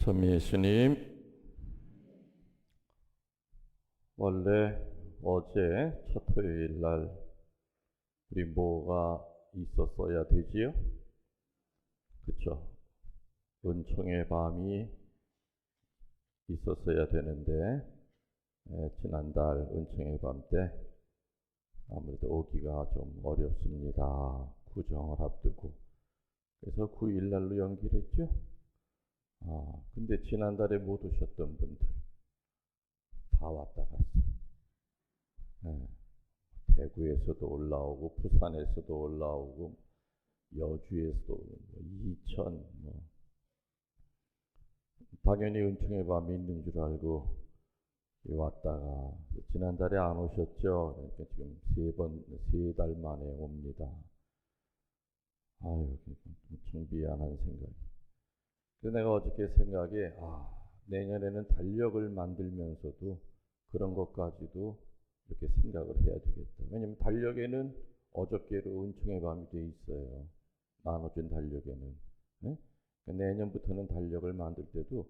참 예수님, 원래 어제 첫 토요일 날 우리 뭐가 있었어야 되지요? 그쵸? 은총의 밤이 있었어야 되는데 지난달 은총의 밤 때 아무래도 오기가 좀 어렵습니다. 구정을 앞두고. 그래서 9일 날로 연기했죠. 근데 지난달에 못 오셨던 분들 다 왔다 갔어요. 네. 대구에서도 올라오고 부산에서도 올라오고 여주에서도 이천 당연히 은총의 밤이 있는 줄 알고 왔다가 지난달에 안 오셨죠. 그러니까 지금 세 달 만에 옵니다. 아유, 좀 미안한 생각이. 그래서 내가 어저께 생각에 내년에는 달력을 만들면서도 그런 것까지도 이렇게 생각을 해야 되겠다. 왜냐면 달력에는 어저께로 은총의 밤이 돼 있어요. 나눠진 달력에는. 네? 그러니까 내년부터는 달력을 만들 때도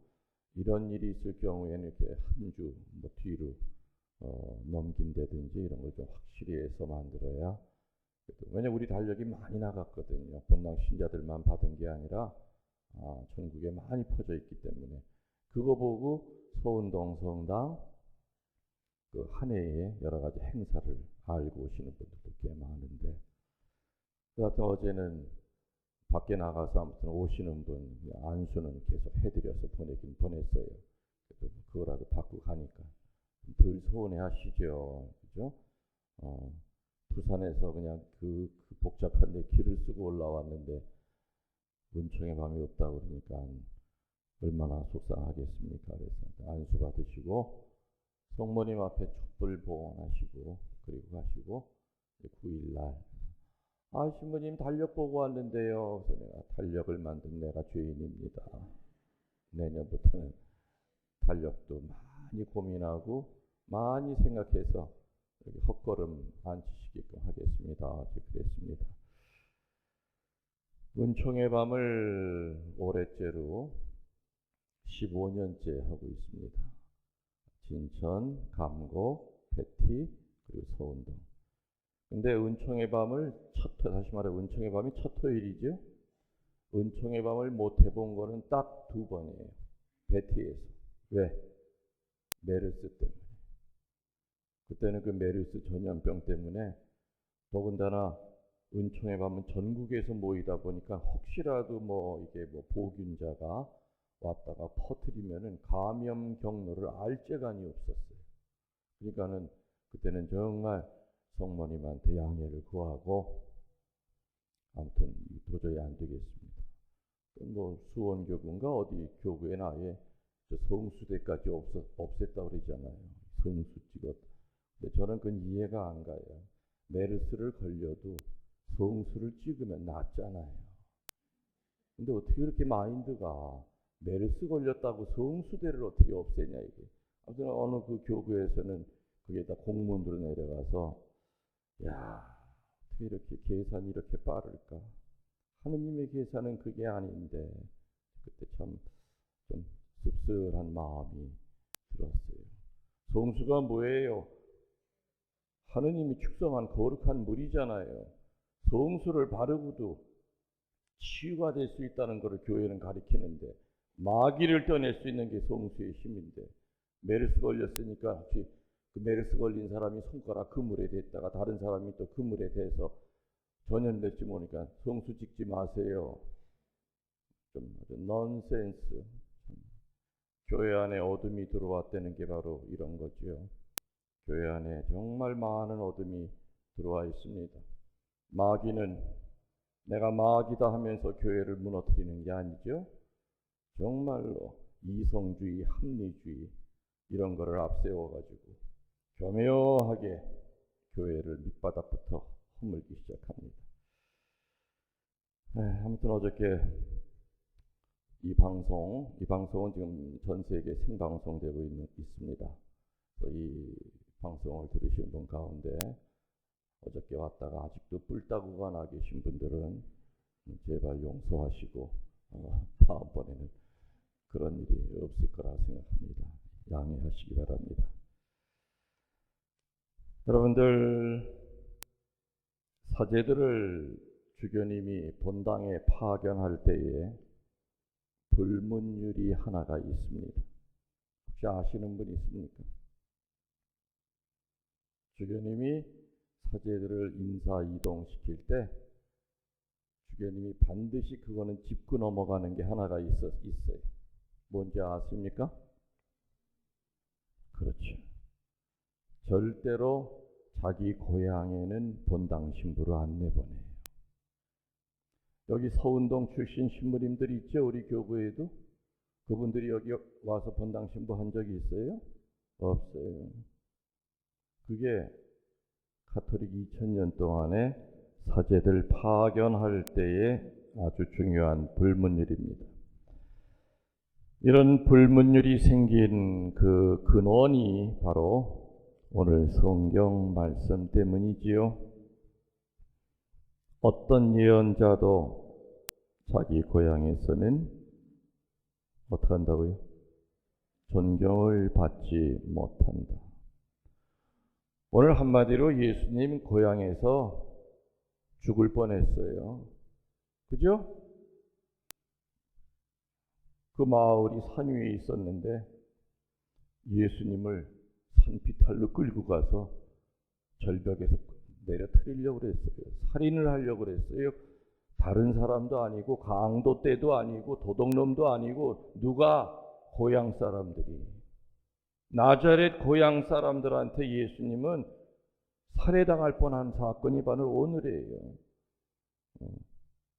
이런 일이 있을 경우에는 이렇게 한 주 뒤로 넘긴다든지 이런 걸 좀 확실히 해서 만들어야. 왜냐면 우리 달력이 많이 나갔거든요. 본당 신자들만 받은 게 아니라 전국에 많이 퍼져 있기 때문에 그거 보고 서운동 성당 그 한 해의 여러 가지 행사를 알고 오시는 분들도 꽤 많은데, 하여튼 어제는 밖에 나가서 아무튼 오시는 분 안수는 계속 해드려서 보내긴 보냈어요. 그래도 그거라도 받고 가니까 덜 서운해 하시죠. 그죠? 부산에서 그냥 그 복잡한데 길을 쓰고 올라왔는데 은총의 밤이 없다고 그러니까 얼마나 속상하겠습니까. 그래서 안수 받으시고 성모님 앞에 촛불 봉헌하시고 그리고 가시고 9일날 신부님 달력 보고 왔는데요. 그래서 내가 달력을 만든 내가 죄인입니다. 내년부터는 달력도 많이 고민하고 많이 생각해서 여기 헛걸음 안 치시게끔 하겠습니다. 그랬습니다. 은총의 밤을 올해째로 15년째 하고 있습니다. 진천, 감곡, 배티, 그리고 서운동. 근데 은총의 밤을 다시 말해 은총의 밤이 첫 토요일이죠. 은총의 밤을 못 해본 거는 딱 2번이에요. 배티에서. 왜? 메르스 때문에. 그때는 그 메르스 전염병 때문에 더군다나 은총의 밤은 전국에서 모이다 보니까 혹시라도 이게 보균자가 왔다가 퍼뜨리면은 감염 경로를 알 재간이 없었어요. 그러니까는 그때는 정말 성모님한테 양해를 구하고 아무튼 도저히 안 되겠습니다. 수원교구인가 어디 교구에는 아예 성수대까지 없앴다고 그러잖아요. 성수 찍었다. 근데 저는 그건 이해가 안 가요. 메르스를 걸려도 성수를 찍으면 낫잖아요. 근데 어떻게 그렇게 마인드가 메르스 걸렸다고 성수대를 어떻게 없애냐 이게. 아무튼 어느 그 교구에서는 그게 다 공문으로 내려가서 어떻게 이렇게 계산이 이렇게 빠를까. 하느님의 계산은 그게 아닌데 그때 참 좀 씁쓸한 마음이 들었어요. 성수가 뭐예요? 하느님이 축성한 거룩한 물이잖아요. 성수를 바르고도 치유가 될 수 있다는 것을 교회는 가르치는데 마귀를 떠낼 수 있는 게 성수의 힘인데 메르스 걸렸으니까 그 메르스 걸린 사람이 손가락 그물에 댔다가 다른 사람이 또 그물에 대서 전염될지 모르니까 성수 찍지 마세요. 좀 넌센스. 교회 안에 어둠이 들어왔다는 게 바로 이런 거죠. 교회 안에 정말 많은 어둠이 들어와 있습니다. 마귀는 내가 마귀다 하면서 교회를 무너뜨리는 게 아니죠. 정말로 이성주의, 합리주의 이런 거를 앞세워가지고 교묘하게 교회를 밑바닥부터 허물기 시작합니다. 아무튼 어저께 이 방송은 지금 전 세계 생방송되고 있습니다. 이 방송을 들으시는 분 가운데 어저께 왔다가 아직도 뿔따구가 나 계신 분들은 제발 용서하시고 다음번에는 그런 일이 없을 거라 생각합니다. 양해하시기 바랍니다. 여러분들, 사제들을 주교님이 본당에 파견할 때에 불문율이 하나가 있습니다. 혹시 아시는 분 있습니까? 주교님이 사제들을 인사 이동시킬 때 주교님이 반드시 그거는 짚고 넘어가는 게 하나가 있어요. 뭔지 아십니까? 그렇죠. 절대로 자기 고향에는 본당 신부를 안 내보내요. 여기 서운동 출신 신부님들이 있죠, 우리 교구에도. 그분들이 여기 와서 본당 신부 한 적이 있어요? 없어요. 그게 가톨릭 2000년 동안에 사제들 파견할 때의 아주 중요한 불문율입니다. 이런 불문율이 생긴 그 근원이 바로 오늘 성경 말씀 때문이지요. 어떤 예언자도 자기 고향에서는 어떻게 한다고요? 존경을 받지 못한다. 오늘 한마디로 예수님 고향에서 죽을 뻔했어요. 그죠? 그 마을이 산 위에 있었는데 예수님을 산비탈로 끌고 가서 절벽에서 내려뜨리려고 그랬어요. 살인을 하려고 그랬어요. 다른 사람도 아니고 강도 때도 아니고 도둑놈도 아니고 누가 고향 사람들이, 나자렛 고향 사람들한테 예수님은 살해당할 뻔한 사건이 바로 오늘이에요.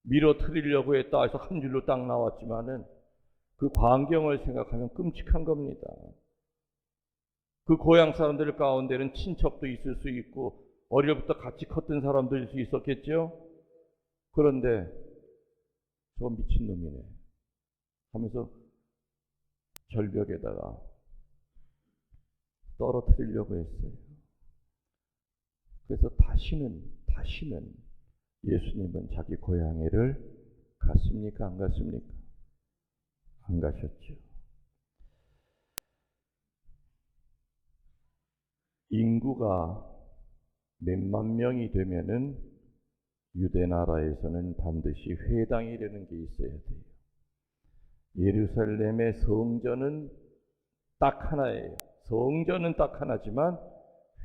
밀어뜨리려고 했다 해서 한 줄로 딱 나왔지만은 그 광경을 생각하면 끔찍한 겁니다. 그 고향 사람들 가운데는 친척도 있을 수 있고 어려부터 같이 컸던 사람들일 수 있었겠죠. 그런데 저 미친놈이네 하면서 절벽에다가 떨어뜨리려고 했어요. 그래서 다시는 예수님은 자기 고향에를 갔습니까? 안 갔습니까? 안 가셨죠. 인구가 몇만 명이 되면은 유대 나라에서는 반드시 회당이라는 게 있어야 돼요. 예루살렘의 성전은 딱 하나예요. 성전은 딱 하나지만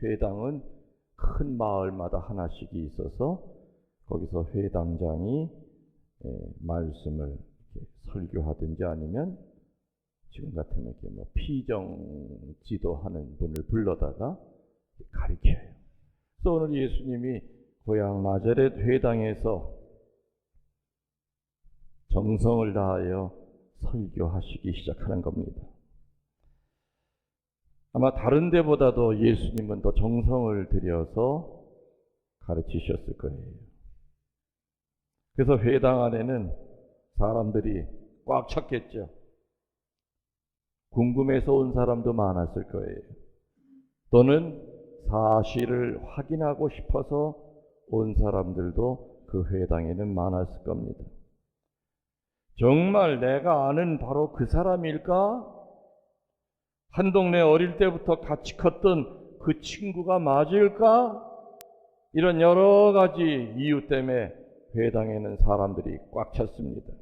회당은 큰 마을마다 하나씩이 있어서 거기서 회당장이 말씀을 설교하든지 아니면 지금 같으면 이렇게 뭐 피정 지도하는 분을 불러다가 가르쳐요. 그래서 오늘 예수님이 고향 나자렛 회당에서 정성을 다하여 설교하시기 시작하는 겁니다. 아마 다른 데보다도 예수님은 더 정성을 들여서 가르치셨을 거예요. 그래서 회당 안에는 사람들이 꽉 찼겠죠. 궁금해서 온 사람도 많았을 거예요. 또는 사실을 확인하고 싶어서 온 사람들도 그 회당에는 많았을 겁니다. 정말 내가 아는 바로 그 사람일까? 한 동네 어릴 때부터 같이 컸던 그 친구가 맞을까? 이런 여러 가지 이유 때문에 회당에는 사람들이 꽉 찼습니다.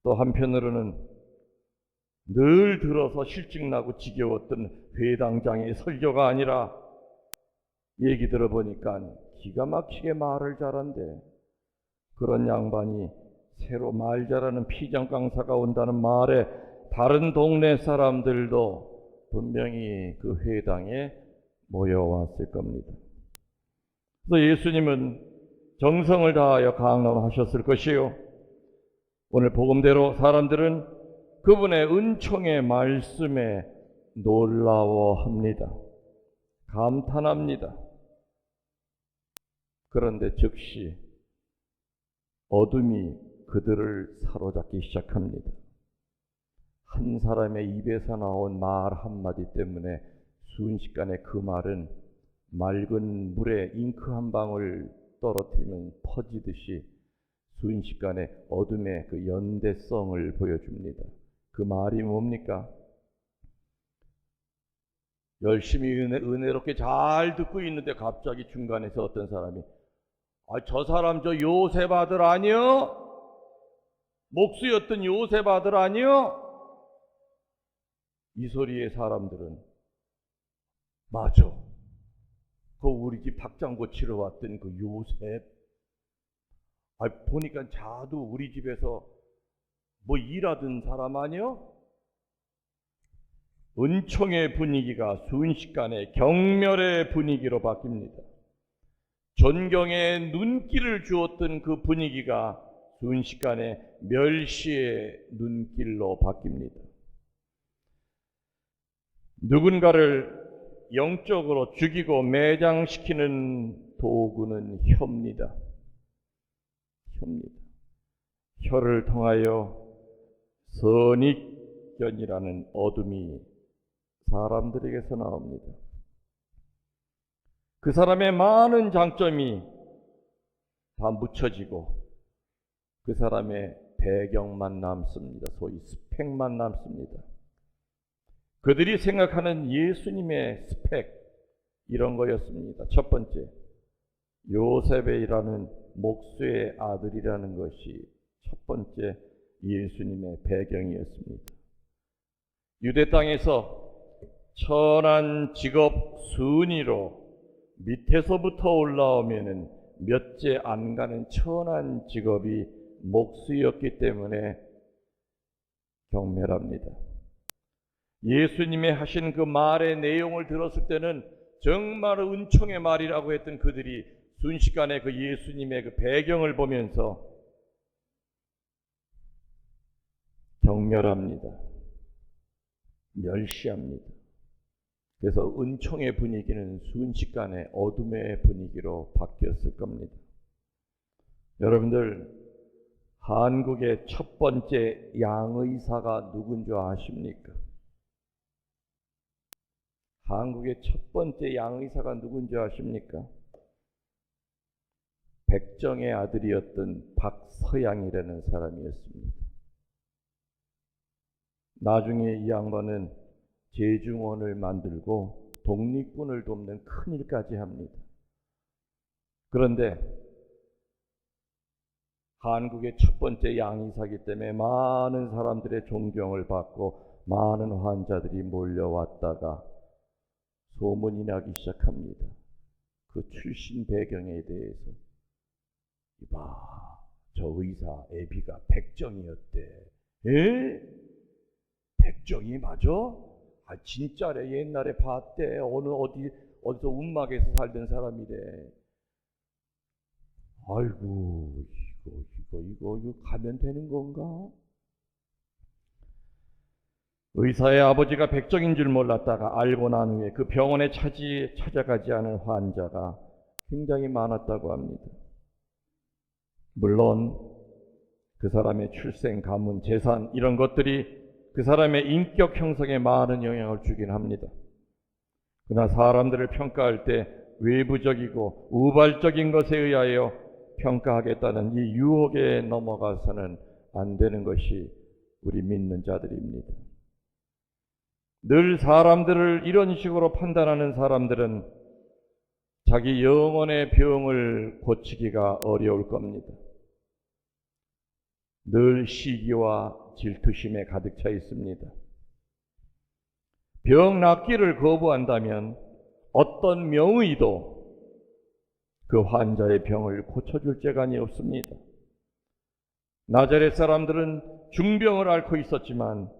또 한편으로는 늘 들어서 실증나고 지겨웠던 회당장의 설교가 아니라 얘기 들어보니까 기가 막히게 말을 잘한대. 그런 양반이 새로 말 잘하는 피정 강사가 온다는 말에 다른 동네 사람들도 분명히 그 회당에 모여왔을 겁니다. 그래서 예수님은 정성을 다하여 강론하셨을 것이요. 오늘 복음대로 사람들은 그분의 은총의 말씀에 놀라워합니다. 감탄합니다. 그런데 즉시 어둠이 그들을 사로잡기 시작합니다. 한 사람의 입에서 나온 말 한마디 때문에 순식간에 그 말은 맑은 물에 잉크 한 방울 떨어뜨리면 퍼지듯이 순식간에 어둠의 그 연대성을 보여줍니다. 그 말이 뭡니까? 열심히 은혜롭게 잘 듣고 있는데 갑자기 중간에서 어떤 사람이 저 사람 저 요셉 아들 아니요? 목수였던 요셉 아들 아니요? 이 소리에 사람들은 맞아. 그 우리 집 닭장 고치러 왔던 그 요셉. 보니까 자도 우리 집에서 뭐 일하던 사람 아니요? 은총의 분위기가 순식간에 경멸의 분위기로 바뀝니다. 존경의 눈길을 주었던 그 분위기가 순식간에 멸시의 눈길로 바뀝니다. 누군가를 영적으로 죽이고 매장시키는 도구는 혀입니다. 혀입니다. 혀를 통하여 선입견이라는 어둠이 사람들에게서 나옵니다. 그 사람의 많은 장점이 다 묻혀지고 그 사람의 배경만 남습니다. 소위 스펙만 남습니다. 그들이 생각하는 예수님의 스펙, 이런 거였습니다. 첫 번째, 요셉이라는 목수의 아들이라는 것이 첫 번째 예수님의 배경이었습니다. 유대 땅에서 천한 직업 순위로 밑에서부터 올라오면은 몇째 안 가는 천한 직업이 목수였기 때문에 경멸합니다. 예수님의 하신 그 말의 내용을 들었을 때는 정말 은총의 말이라고 했던 그들이 순식간에 그 예수님의 그 배경을 보면서 경멸합니다. 멸시합니다. 그래서 은총의 분위기는 순식간에 어둠의 분위기로 바뀌었을 겁니다. 여러분들, 한국의 첫 번째 양의사가 누군 줄 아십니까? 한국의 첫 번째 양의사가 누군지 아십니까? 백정의 아들이었던 박서양이라는 사람이었습니다. 나중에 이 양반은 제중원을 만들고 독립군을 돕는 큰 일까지 합니다. 그런데 한국의 첫 번째 양의사이기 때문에 많은 사람들의 존경을 받고 많은 환자들이 몰려왔다가 소문이 나기 시작합니다. 그 출신 배경에 대해서. 이봐, 저 의사 애비가 백정이었대. 에? 백정이 맞아? 진짜래. 옛날에 봤대. 어디서 운막에서 살던 사람이래. 아이고, 이거 가면 되는 건가? 의사의 아버지가 백정인 줄 몰랐다가 알고 난 후에 그 병원에 찾아가지 않은 환자가 굉장히 많았다고 합니다. 물론 그 사람의 출생, 가문, 재산 이런 것들이 그 사람의 인격 형성에 많은 영향을 주긴 합니다. 그러나 사람들을 평가할 때 외부적이고 우발적인 것에 의하여 평가하겠다는 이 유혹에 넘어가서는 안 되는 것이 우리 믿는 자들입니다. 늘 사람들을 이런 식으로 판단하는 사람들은 자기 영혼의 병을 고치기가 어려울 겁니다. 늘 시기와 질투심에 가득 차 있습니다. 병 낫기를 거부한다면 어떤 명의도 그 환자의 병을 고쳐줄 재간이 없습니다. 나자렛 사람들은 중병을 앓고 있었지만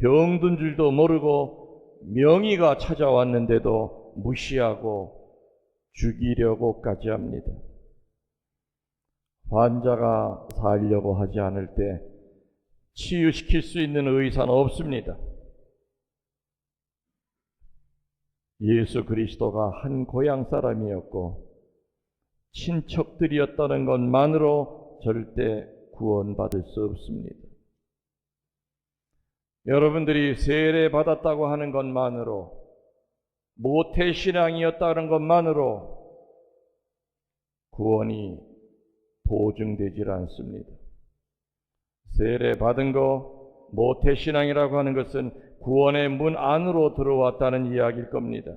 병든 줄도 모르고 명의가 찾아왔는데도 무시하고 죽이려고까지 합니다. 환자가 살려고 하지 않을 때 치유시킬 수 있는 의사는 없습니다. 예수 그리스도가 한 고향 사람이었고 친척들이었다는 것만으로 절대 구원받을 수 없습니다. 여러분들이 세례 받았다고 하는 것만으로, 모태신앙이었다는 것만으로 구원이 보증되질 않습니다. 세례 받은 거 모태신앙이라고 하는 것은 구원의 문 안으로 들어왔다는 이야기일 겁니다.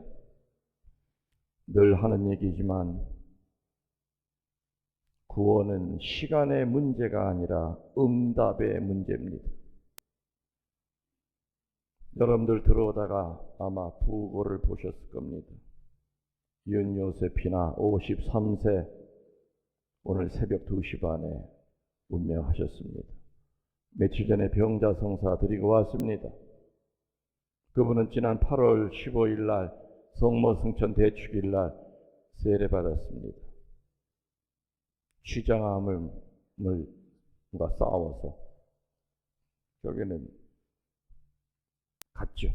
늘 하는 얘기지만 구원은 시간의 문제가 아니라 응답의 문제입니다. 여러분들 들어오다가 아마 부고를 보셨을 겁니다. 윤요세피나 53세 오늘 새벽 2시 반에 운명하셨습니다. 며칠 전에 병자 성사 드리고 왔습니다. 그분은 지난 8월 15일 날 성모승천 대축일 날 세례 받았습니다. 췌장암과 싸워서 결국에는 갔죠.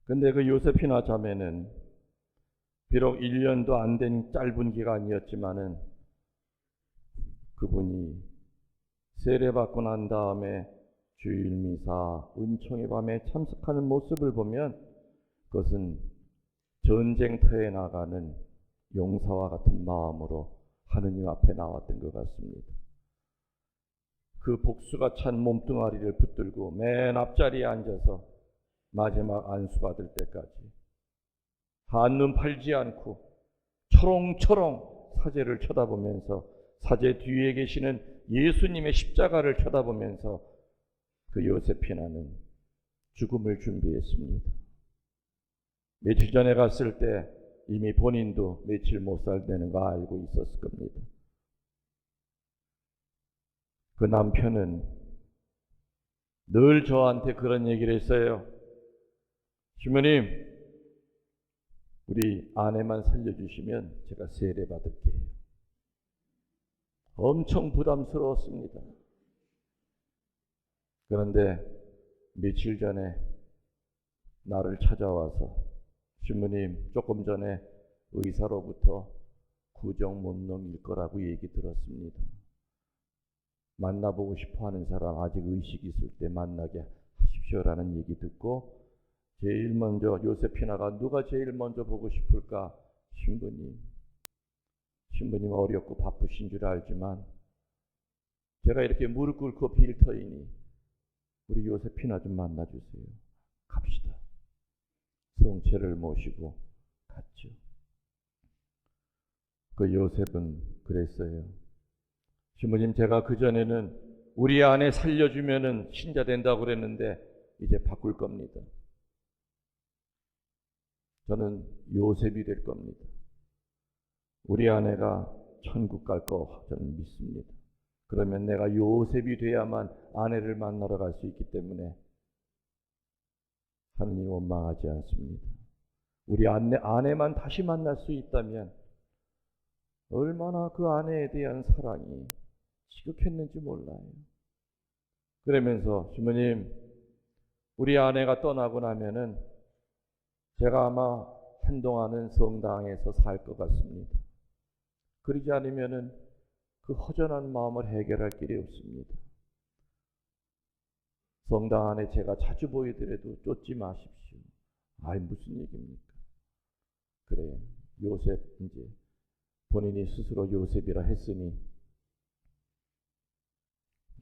근데 그 요세피나 자매는 비록 1년도 안 된 짧은 기간이었지만은 그분이 세례받고 난 다음에 주일 미사, 은총의 밤에 참석하는 모습을 보면 그것은 전쟁터에 나가는 용사와 같은 마음으로 하느님 앞에 나왔던 것 같습니다. 그 복수가 찬 몸뚱아리를 붙들고 맨 앞자리에 앉아서 마지막 안수받을 때까지 한눈 팔지 않고 초롱초롱 사제를 쳐다보면서 사제 뒤에 계시는 예수님의 십자가를 쳐다보면서 그 요세피나는 죽음을 준비했습니다. 며칠 전에 갔을 때 이미 본인도 며칠 못 살다는 거 알고 있었을 겁니다. 그 남편은 늘 저한테 그런 얘기를 했어요. 주모님, 우리 아내만 살려주시면 제가 세례 받을게요. 엄청 부담스러웠습니다. 그런데 며칠 전에 나를 찾아와서 주모님, 조금 전에 의사로부터 구정문농일 거라고 얘기 들었습니다. 만나보고 싶어하는 사람 아직 의식 있을 때 만나게 하십시오라는 얘기 듣고 제일 먼저 요세피나가 누가 제일 먼저 보고 싶을까? 신부님. 신부님 어렵고 바쁘신 줄 알지만 제가 이렇게 무릎 꿇고 빌 터이니 우리 요세피나 좀 만나주세요. 갑시다. 성체를 모시고 갔죠. 그 요셉은 그랬어요. 신부님, 제가 그전에는 우리 아내 살려주면은 신자 된다고 그랬는데 이제 바꿀 겁니다. 저는 요셉이 될 겁니다. 우리 아내가 천국 갈 거 저는 믿습니다. 그러면 내가 요셉이 돼야만 아내를 만나러 갈 수 있기 때문에 하느님 원망하지 않습니다. 우리 아내만 다시 만날 수 있다면 얼마나 그 아내에 대한 사랑이 지극했는지 몰라요. 그러면서 주모님, 우리 아내가 떠나고 나면은 제가 아마 한동안은 성당에서 살 것 같습니다. 그러지 않으면은 그 허전한 마음을 해결할 길이 없습니다. 성당 안에 제가 자주 보이더라도 쫓지 마십시오. 아이, 무슨 얘기입니까? 그래, 요셉, 이제 본인이 스스로 요셉이라 했으니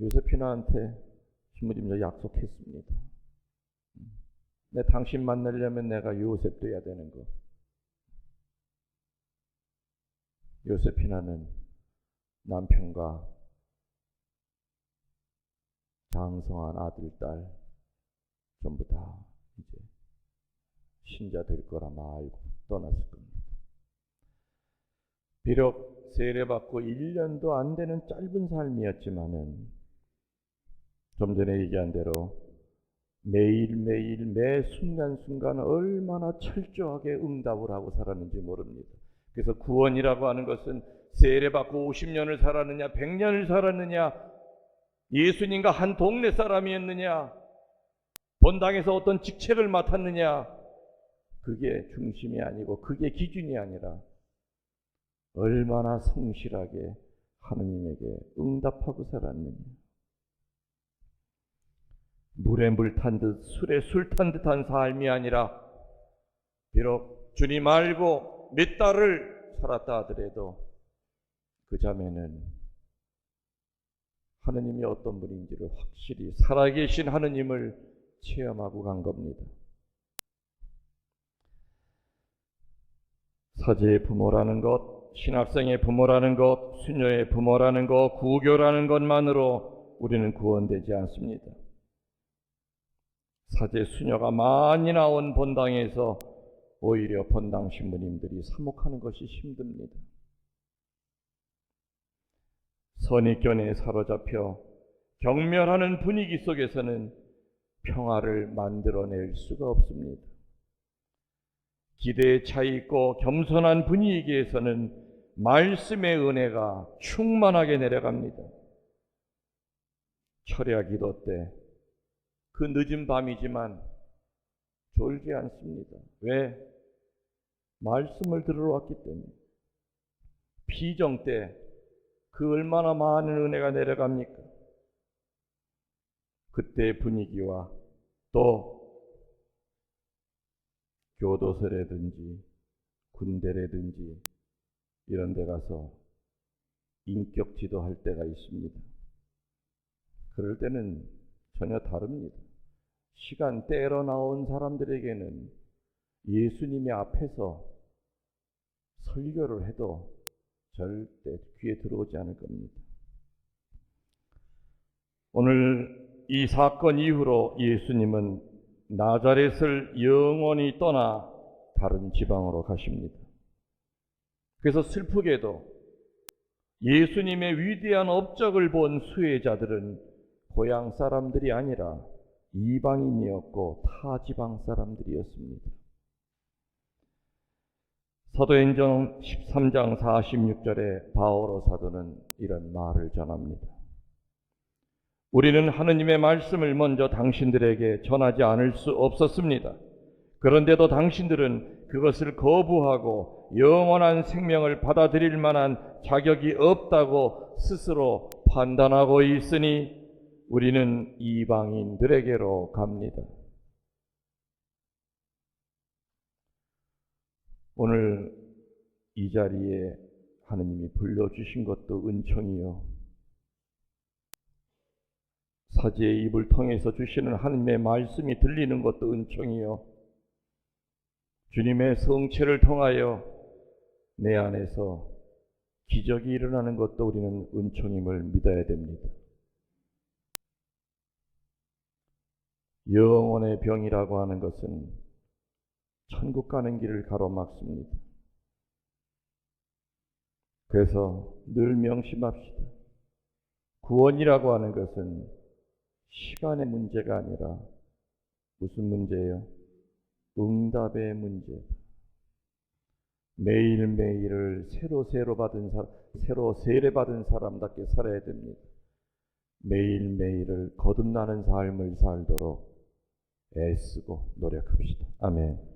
요세피나한테 신부님 저 약속했습니다. 내 당신 만나려면 내가 요셉 돼야 되는 거. 요세피나는 남편과 장성한 아들, 딸 전부 다 이제 신자 될 거라마 알고 떠났을 겁니다. 비록 세례받고 1년도 안 되는 짧은 삶이었지만은 좀 전에 얘기한 대로 매일매일 매 순간순간 얼마나 철저하게 응답을 하고 살았는지 모릅니다. 그래서 구원이라고 하는 것은 세례받고 50년을 살았느냐 100년을 살았느냐 예수님과 한 동네 사람이었느냐 본당에서 어떤 직책을 맡았느냐 그게 중심이 아니고 그게 기준이 아니라 얼마나 성실하게 하느님에게 응답하고 살았느냐. 물에 물 탄 듯 술에 술 탄 듯한 삶이 아니라 비록 주님 알고 몇 달을 살았다 하더라도 그 자매는 하느님이 어떤 분인지를 확실히 살아계신 하느님을 체험하고 간 겁니다. 사제의 부모라는 것, 신학생의 부모라는 것, 수녀의 부모라는 것, 구교라는 것만으로 우리는 구원되지 않습니다. 사제, 수녀가 많이 나온 본당에서 오히려 본당 신부님들이 사목하는 것이 힘듭니다. 선입견에 사로잡혀 경멸하는 분위기 속에서는 평화를 만들어낼 수가 없습니다. 기대에 차 있고 겸손한 분위기에서는 말씀의 은혜가 충만하게 내려갑니다. 철야 기도 때 그 늦은 밤이지만 졸지 않습니다. 왜? 말씀을 들으러 왔기 때문에. 피정 때 그 얼마나 많은 은혜가 내려갑니까? 그때의 분위기와 또 교도소라든지 군대라든지 이런 데 가서 인격 지도할 때가 있습니다. 그럴 때는 전혀 다릅니다. 시간 때로 나온 사람들에게는 예수님의 앞에서 설교를 해도 절대 귀에 들어오지 않을 겁니다. 오늘 이 사건 이후로 예수님은 나자렛을 영원히 떠나 다른 지방으로 가십니다. 그래서 슬프게도 예수님의 위대한 업적을 본 수혜자들은 고향 사람들이 아니라 이방인이었고 타 지방 사람들이었습니다. 사도행전 13장 46절에 바오로 사도는 이런 말을 전합니다. 우리는 하느님의 말씀을 먼저 당신들에게 전하지 않을 수 없었습니다. 그런데도 당신들은 그것을 거부하고 영원한 생명을 받아들일 만한 자격이 없다고 스스로 판단하고 있으니 우리는 이방인들에게로 갑니다. 오늘 이 자리에 하느님이 불러주신 것도 은총이요, 사제의 입을 통해서 주시는 하느님의 말씀이 들리는 것도 은총이요, 주님의 성체를 통하여 내 안에서 기적이 일어나는 것도 우리는 은총임을 믿어야 됩니다. 영혼의 병이라고 하는 것은 천국 가는 길을 가로막습니다. 그래서 늘 명심합시다. 구원이라고 하는 것은 시간의 문제가 아니라 무슨 문제예요? 응답의 문제다. 매일매일을 새로 세례받은 사람답게 살아야 됩니다. 매일매일을 거듭나는 삶을 살도록 애쓰고 노력합시다. 아멘.